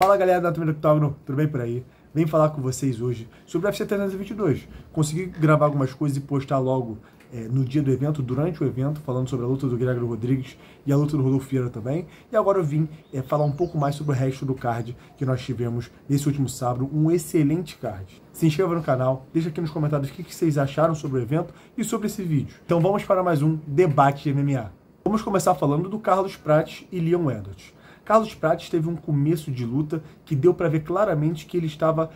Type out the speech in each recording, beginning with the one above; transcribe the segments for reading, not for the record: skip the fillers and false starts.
Fala galera da Anatomia do Octógono, tudo bem por aí? Vim falar com vocês hoje sobre o UFC 322. Consegui gravar algumas coisas e postar logo no dia do evento, durante o evento, falando sobre a luta do Gregory Rodrigues e a luta do Rodolfo Vieira também. E agora eu vim falar um pouco mais sobre o resto do card que nós tivemos nesse último sábado, um excelente card. Se inscreva no canal, deixa aqui nos comentários o que vocês acharam sobre o evento e sobre esse vídeo. Então vamos para mais um debate de MMA. Vamos começar falando do Carlos Prates e Leon Edwards. Carlos Prates teve um começo de luta que deu para ver claramente que ele estava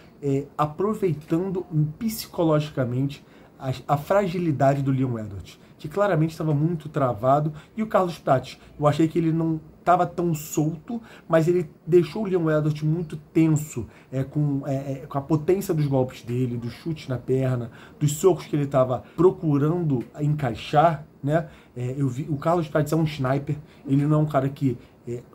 aproveitando psicologicamente a fragilidade do Leon Edwards, que claramente estava muito travado, e o Carlos Prates, eu achei que ele não estava tão solto, mas ele deixou o Leon Edwards muito tenso, com a potência dos golpes dele, dos chutes na perna, dos socos que ele estava procurando encaixar, né? Eu vi, o Carlos Prates é um sniper, ele não é um cara que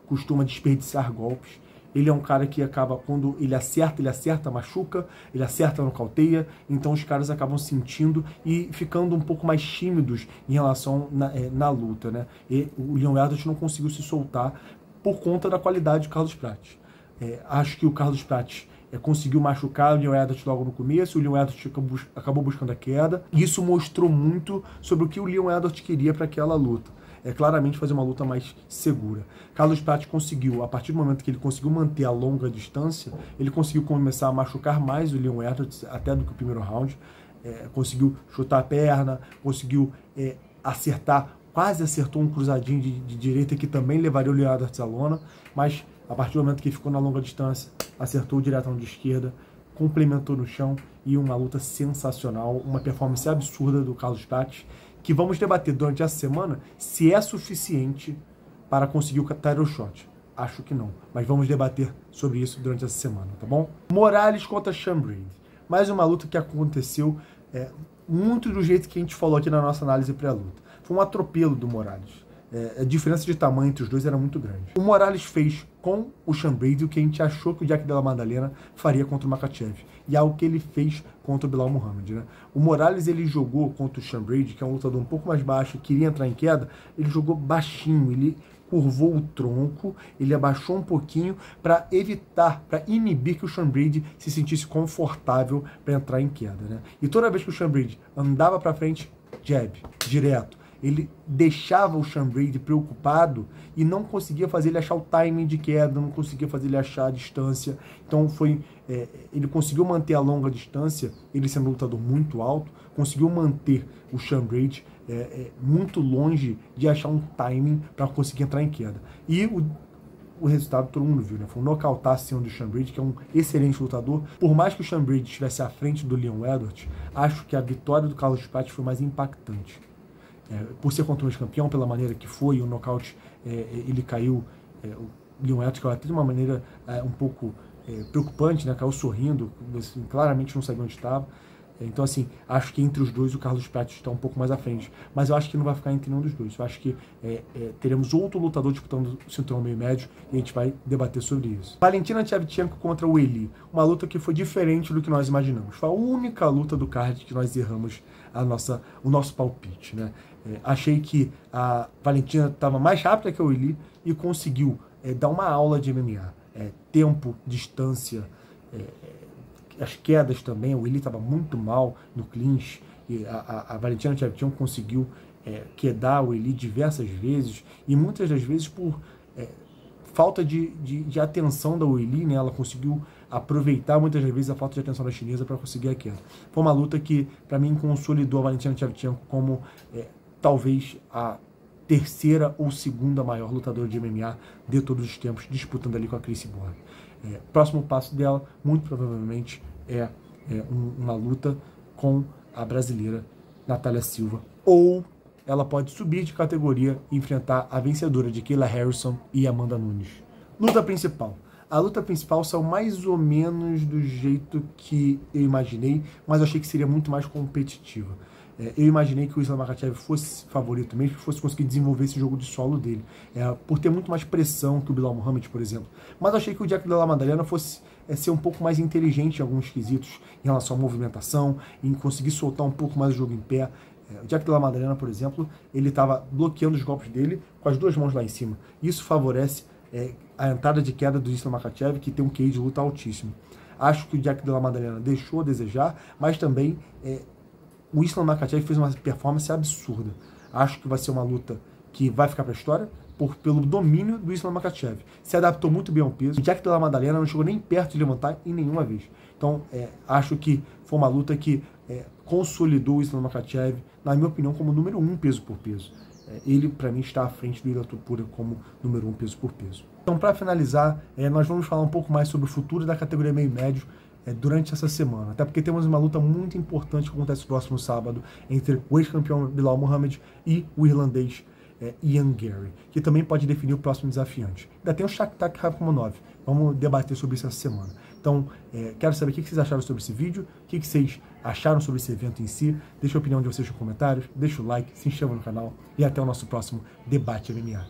costuma desperdiçar golpes. Ele é um cara que acaba, quando ele acerta, machuca, ele acerta, nocauteia. Então os caras acabam sentindo e ficando um pouco mais tímidos em relação na luta, né? E o Leon Edwards não conseguiu se soltar por conta da qualidade do Carlos Prates. Acho que o Carlos Prates conseguiu machucar o Leon Edwards logo no começo, o Leon Edwards acabou buscando a queda. E isso mostrou muito sobre o que o Leon Edwards queria para aquela luta. Claramente fazer uma luta mais segura. Carlos Prates conseguiu, a partir do momento que ele conseguiu manter a longa distância, ele conseguiu começar a machucar mais o Leon Edwards, até do que o primeiro round. Conseguiu chutar a perna, conseguiu acertar, quase acertou um cruzadinho de direita que também levaria o Leon Edwards à lona, mas a partir do momento que ele ficou na longa distância, acertou o diretão de esquerda, complementou no chão, e uma luta sensacional, uma performance absurda do Carlos Prates, que vamos debater durante essa semana se é suficiente para conseguir o title shot. Acho que não, mas vamos debater sobre isso durante essa semana, tá bom? Morales contra Sean Brady. Mais uma luta que aconteceu muito do jeito que a gente falou aqui na nossa análise pré-luta. Foi um atropelo do Morales. A diferença de tamanho entre os dois era muito grande. O Morales fez com o Sean Brady o que a gente achou que o Jack Della Maddalena faria contra o Makhachev. E é o que ele fez contra o Belal Muhammad, né? O Morales, ele jogou contra o Sean Brady, que é um lutador um pouco mais baixo, queria entrar em queda, ele jogou baixinho, ele curvou o tronco, ele abaixou um pouquinho para evitar, para inibir que o Sean Brady se sentisse confortável para entrar em queda, né? E toda vez que o Sean Brady andava para frente, jab, direto, ele deixava o Sean Brady preocupado e não conseguia fazer ele achar o timing de queda, não conseguia fazer ele achar a distância. Então ele conseguiu manter a longa distância, ele sendo um lutador muito alto, conseguiu manter o Sean Brady muito longe de achar um timing para conseguir entrar em queda. E o resultado todo mundo viu, né? Foi um nocautaço do Sean Brady, que é um excelente lutador. Por mais que o Sean Brady estivesse à frente do Leon Edwards, acho que a vitória do Carlos Prates foi mais impactante. Por ser contra o campeão, pela maneira que foi, o nocaute, ele caiu, o Leon Edwards caiu até de uma maneira um pouco preocupante, né? Caiu sorrindo, assim, claramente não sabia onde estava. Então, assim, acho que entre os dois o Carlos Prates está um pouco mais à frente. Mas eu acho que não vai ficar entre nenhum dos dois. Eu acho que teremos outro lutador disputando o cinturão meio médio e a gente vai debater sobre isso. Valentina Shevchenko contra o Weili. Uma luta que foi diferente do que nós imaginamos. Foi a única luta do card que nós erramos o nosso palpite, né? Achei que a Valentina estava mais rápida que a Weili e conseguiu dar uma aula de MMA. Tempo, distância, as quedas também. O Weili estava muito mal no clinch e a Valentina Shevchenko conseguiu quedar o Weili diversas vezes, e muitas das vezes por falta de atenção da Weili, né? Ela conseguiu aproveitar muitas das vezes a falta de atenção da chinesa para conseguir a queda. Foi uma luta que, para mim, consolidou a Valentina Shevchenko como talvez a terceira ou segunda maior lutadora de MMA de todos os tempos, disputando ali com a Cris Cyborg. Próximo passo dela, muito provavelmente, uma luta com a brasileira Natália Silva, ou ela pode subir de categoria e enfrentar a vencedora de Kayla Harrison e Amanda Nunes. Luta principal. A luta principal saiu mais ou menos do jeito que eu imaginei, mas eu achei que seria muito mais competitiva. Eu imaginei que o Islam Makhachev fosse favorito mesmo, que fosse conseguir desenvolver esse jogo de solo dele, por ter muito mais pressão que o Belal Muhammad, por exemplo. Mas eu achei que o Jack Della Maddalena fosse ser um pouco mais inteligente em alguns quesitos, em relação à movimentação, em conseguir soltar um pouco mais o jogo em pé. O Jack Della Maddalena, por exemplo, ele estava bloqueando os golpes dele com as duas mãos lá em cima. Isso favorece a entrada de queda do Islam Makhachev, que tem um QI de luta altíssimo. Acho que o Jack Della Maddalena deixou a desejar, mas também o Islam Makhachev fez uma performance absurda. Acho que vai ser uma luta que vai ficar para a história pelo domínio do Islam Makhachev. Se adaptou muito bem ao peso. O Jack Della Maddalena não chegou nem perto de levantar em nenhuma vez. Então, acho que foi uma luta que consolidou o Islam Makhachev, na minha opinião, como número 1 peso por peso. Ele, para mim, está à frente do Ilia Topuria como número 1 peso por peso. Então, para finalizar, nós vamos falar um pouco mais sobre o futuro da categoria meio médio durante essa semana. Até porque temos uma luta muito importante que acontece no próximo sábado entre o ex-campeão Bilal Muhammad e o irlandês Ian Gary, que também pode definir o próximo desafiante. Ainda tem o Shakhtar Rakhmonov. Vamos debater sobre isso essa semana. Então, quero saber o que vocês acharam sobre esse vídeo, o que vocês acharam sobre esse evento em si. Deixa a opinião de vocês nos comentários, deixa o like, se inscreva no canal e até o nosso próximo Debate MMA.